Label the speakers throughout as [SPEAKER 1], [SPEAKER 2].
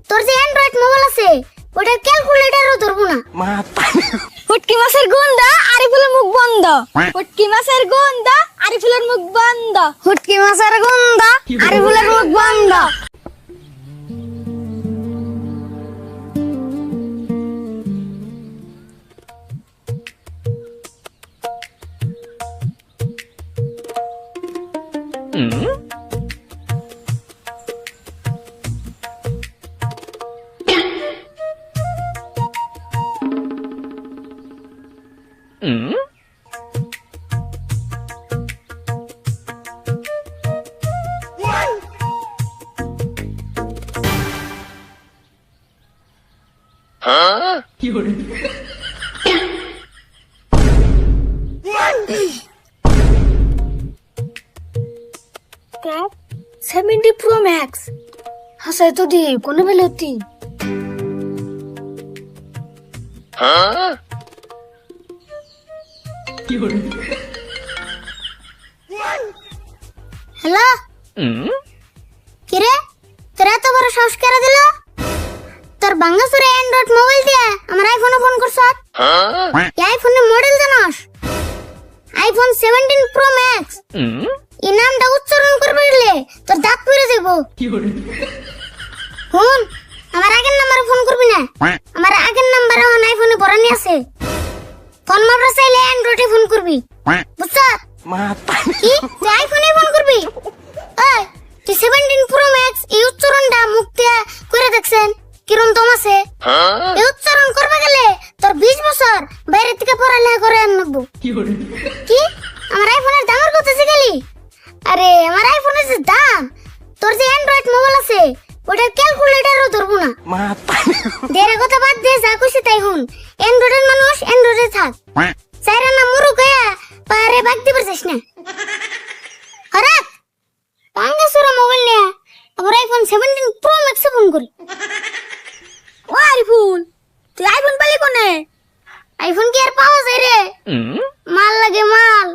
[SPEAKER 1] তোর যে Android mobile আছে ওটা ক্যালকুলেটরও ধরবো না।
[SPEAKER 2] ফুটকি মাছের গন্ধা আরিফুলের মুখ বন্ধ। ফুটকি মাছের গন্ধা আরিফুলের মুখ বন্ধ।
[SPEAKER 1] ফুটকি মাছের গন্ধ আরিফুলের মুখ বন্ধ।
[SPEAKER 2] Cap 70 Pro Max হাসাই তো দি কোন বেলতি
[SPEAKER 1] হ্যালো কি রে তোরা তো বড় সাহস করে দিল তোর বাংলাদেশের অ্যান্ড্রয়েড মোবাইল দিয়ে আমার আইফোনে ফোন করছ এই আইফোনের মডেল জানোস আইফোন 17 প্রো ম্যাক্স এই নামটা উচ্চারণ করবে গেলে তোর দাঁত পড়ে যাব ফোন আমার আগের নম্বরে ফোন করবি না আমার আগের নম্বরে আমার আইফোনে ভরানি আছে ফোন মারবা চাইলে অ্যান্ড্রয়েডে ফোন করবি বুঝছ কি তুই আইফোনে ফোন করবি এই তুই 17 প্রো ম্যাক্স এই উচ্চারণটা মুখ দিয়ে করে দেখছেন কিরম দম আছে এই উচ্চারণ করবে গেলে তোর 20 বছর বাইরে থেকে পড়ালেখা করে আনবো কি আমার আইফোনের দামের কথা শিখালি আরে আমার আইফোনের যে দাম তোর যে অ্যান্ড্রয়েড মোবাইল আছে ওটা ক্যালকুলেটরও ধরবো না দেরে কথা বাদ দে যা খুশি তাই হুন অ্যান্ড্রয়েডের মানুষ অ্যান্ড্রয়েডে থাক চাইরা না মুরু গয়া পারে বাগ দিবার চাস না আরে পাঙ্গা সুরা মোবাইল নিয়ে আবার আইফোন 17 প্রো ম্যাক্স ফোন করি
[SPEAKER 2] ও আরিফুল তুই আইফোন পালি কোনে
[SPEAKER 1] আইফোন কি আর পাওয়া যায় রে মাল লাগে মাল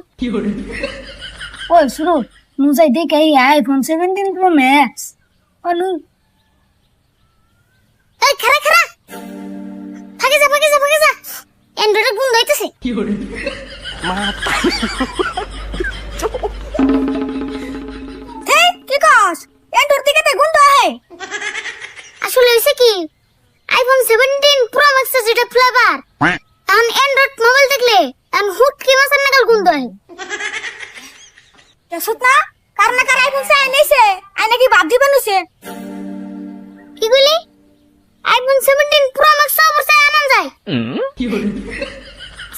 [SPEAKER 2] ওই শুনো মুজাই দেখে এই আইফোন 17 Pro Max অনু
[SPEAKER 1] এই খারা খারা ভাগে যা অ্যান্ড্রয়েডে গুণ হইতেছে
[SPEAKER 2] হেই কি কস এন্ডোর দিকে তে গুন্ড আহে
[SPEAKER 1] আসলে হইছে কি আইফোন 17 প্রো ম্যাক্স যেটা ফ্লেভার এখন অ্যান্ড্রয়েড মোবাইল দেখলে এখন হুট কি মাছের নাগাল গুণ হয়
[SPEAKER 2] দেখছত না কার না কার আইফোন চাই নিছে আই নাকি বাদ দিবেন হইছে
[SPEAKER 1] কি কইলি আইফোন 17 প্রো ম্যাক্স অবশ্যই আনন্দ যায়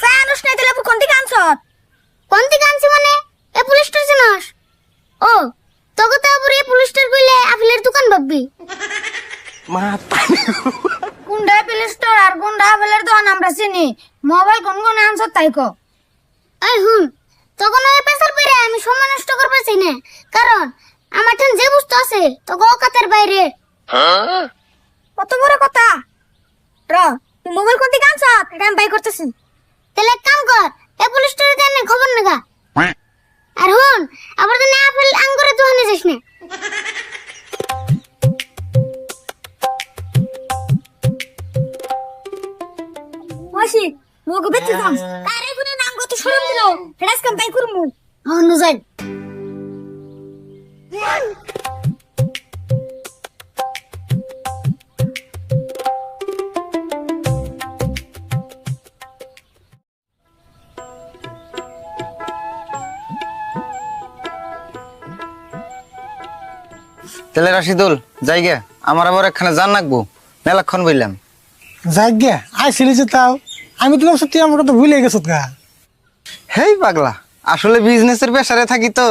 [SPEAKER 2] চাই আনুস না দিলে কোন দিকে আনছত
[SPEAKER 1] কোন থেকে আনছি মানে অ্যাপল স্টোর জানোস ও তোকে তো আবার অ্যাপল স্টোর কইলে আপেলের দোকান ভাববি
[SPEAKER 2] কোনটা প্লে স্টোর আর কোনটা আপেলের দোকান আমরা চিনি মোবাইল কোন কোন আনছত তাই কো
[SPEAKER 1] এই হুন তখন ওই পেছার পরে আমি সময় নষ্ট করতে চাই না কারণ আমার ঠান যে বস্তু আছে তো অকাতের বাইরে
[SPEAKER 2] কত বড় কথা র তুই মোবাইল কোন দিকে আনছত এটা আমি বাই করতেছি
[SPEAKER 1] তাহলে এক কাম কর অ্যাপল স্টোরে দেন খবর নেগা আর হুন আবার তো আপেল আঙ্গুরের দোকানে যাস না
[SPEAKER 2] মাসি মোগো বেঁচে যাম আরে কোন নাম কত শরম দিল ফ্রেশ কাম বাই করমু
[SPEAKER 1] হন যাই
[SPEAKER 3] তাহলে রাশিদুল যাই গে আমার আবার এখানে জান রাখবো মেলাক্ষণ বললাম
[SPEAKER 4] যাক গে আইসিলি যে তাও আমি তো ভাবছি তুই আমার কথা ভুলে গেছত গা
[SPEAKER 3] হেই পাগলা আসলে বিজনেসের প্রেসারে থাকি তো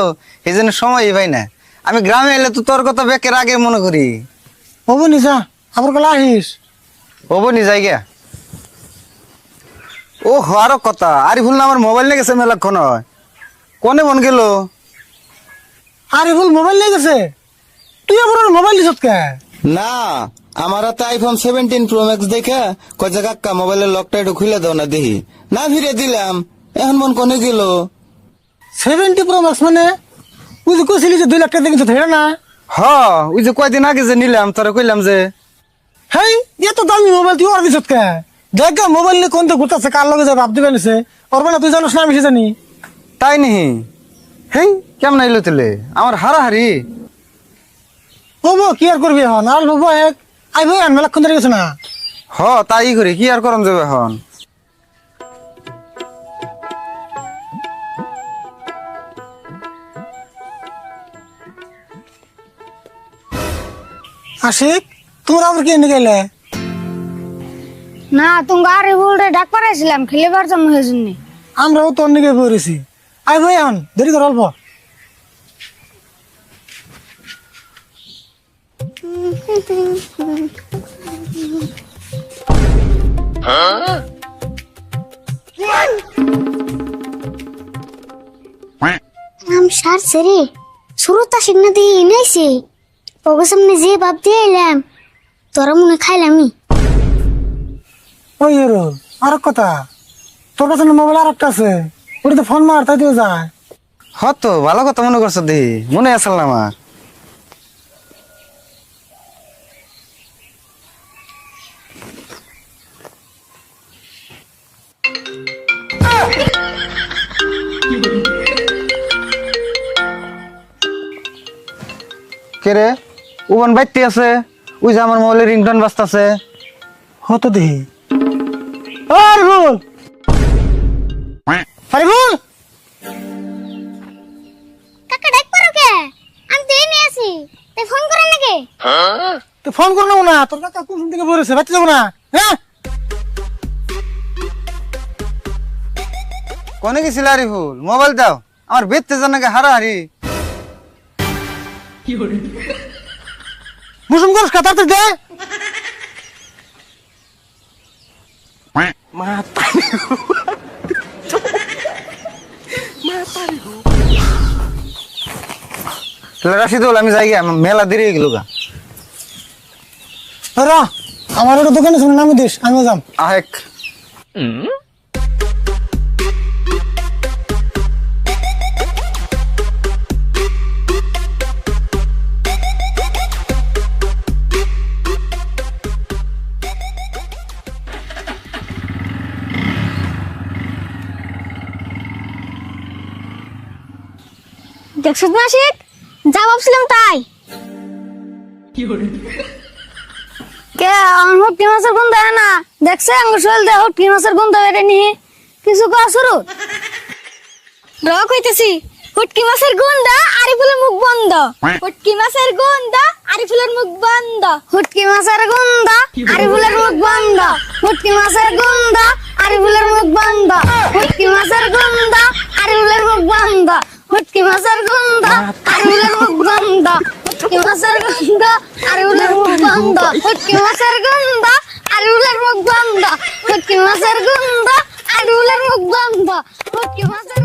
[SPEAKER 3] এই জন্য সময়ই পাই না আমি গ্রামে এলে তো তোর কথা বেকের আগে মনে করি
[SPEAKER 4] হবো নিশা আবার কলা আহিস
[SPEAKER 3] হবো নি যাই গে ও আরো কথা আরিফুল না আমার মোবাইল নিয়ে গেছে মেলাক্ষণ হয় কোনে মন গেল
[SPEAKER 4] আরে ভুল মোবাইল নিয়ে গেছে তুই আবার ওর মোবাইল দিছত কে
[SPEAKER 3] না আমার হাতে আইফোন 17 প্রো ম্যাক্স দেখে কয় যে কাকা মোবাইলের লকটা একটু খুলে দাও না দেখি না ফিরে দিলাম এখন মন কোনে গেল
[SPEAKER 4] 70 প্রো ম্যাক্স মানে তুই যে কইছিলি যে 2 লাখ টাকা দেখেছ হেরা না
[SPEAKER 3] হ ওই যে কয়দিন আগে যে নিলাম তোরা কইলাম যে
[SPEAKER 4] হেই এত দামি মোবাইল তুই ওর দিছত কে দেখ মোবাইল নিয়ে কোন তো ঘুরতেছে কার লগে যায় ভাব দিবে নিছে ওর মানে তুই জানোস না আমি সে জানি
[SPEAKER 3] তাই নিহি হেই কেমন আইলো তেলে আমার হারাহারি
[SPEAKER 4] হবো কি আর করবি এখন আর হবো এক আইবো আর মেলাক্ষণ ধরে গেছে না
[SPEAKER 3] হ তাই করি কি আর করম যাবে এখন
[SPEAKER 4] আশিক তোমরা আবার কি এনে গেলে
[SPEAKER 2] না তুমি আরিফুল রে ডাক পাঠাইছিলাম খেলিবার জন্য হয়েছিনি
[SPEAKER 4] আমরাও তোর নিকে পড়েছি আইবো এখন দেরি কর অল্প
[SPEAKER 1] নাম সারছে রে শুরুটা শিখনা দিয়ে এনেছে ওকে সামনে যে ভাব দিয়ে এলাম তোরা মনে খাইলামই
[SPEAKER 4] ওই এরো আর এক কথা তোর কাছে মোবাইল আর একটা আছে ওটাতে ফোন মার তাই দিয়ে যায়
[SPEAKER 3] হ তো ভালো কথা মনে করছো দেহি মনে আসল না আমার কে রে উবান বাইতে আছে ওই যে আমার মোবাইলের রিংটোন বাজতাছে
[SPEAKER 4] হতো দেহি আর বল আরে বল
[SPEAKER 1] কাকা ডাক পারো কে আমি তো এনে আছি তাই ফোন করেন নাকি
[SPEAKER 4] তুই ফোন করে নেবো না তোর কাকা কোন থেকে পড়েছে বাচ্চা যাবো না হ্যাঁ
[SPEAKER 3] কোনে গেছিল আরিফুল মোবাইল দাও আমার বেদতে জানাকে হারাহারি
[SPEAKER 4] মুসুম করিস কাতারতে দে
[SPEAKER 3] রাশিদুল আমি যাই গিয়া, আমার মেলা দেরি হয়ে গেল গা
[SPEAKER 4] র আমার একটা দোকানে শুনে নামে দিস আমিও যাম
[SPEAKER 3] আহেক
[SPEAKER 2] দেখছো না আশিক যা ভাবছিলাম তাই কে আমার হুটকি মাছের গন্ধ হয় না দেখছে আঙ্গুর শোল দে হুটকি মাছের গন্ধ বেড়ে নিয়ে কিছু করা শুরু র কইতেছি হুটকি মাছের গন্ধ আরিফুলের মুখ বন্ধ হুটকি মাছের গন্ধ আরিফুলের মুখ বন্ধ হুটকি মাছের গন্ধ আরিফুলের মুখ বন্ধ হুটকি মাছের গন্ধ আরিফুলের মুখ বন্ধ হুটকি মাছের গন্ধ আরিফুলের মুখ বন্ধ হুটকি মাছের গন্ধ আরিফুলের মুখ বন্ধ হুটকি মাছের গন্ধ আরিফুলের মুখ বন্ধ হুটকি মাছের গন্ধ আরিফুলের মুখ বন্ধ হুটকি মাছের গন্ধ আরিফুলের মুখ বন্ধ হুটকি মাছের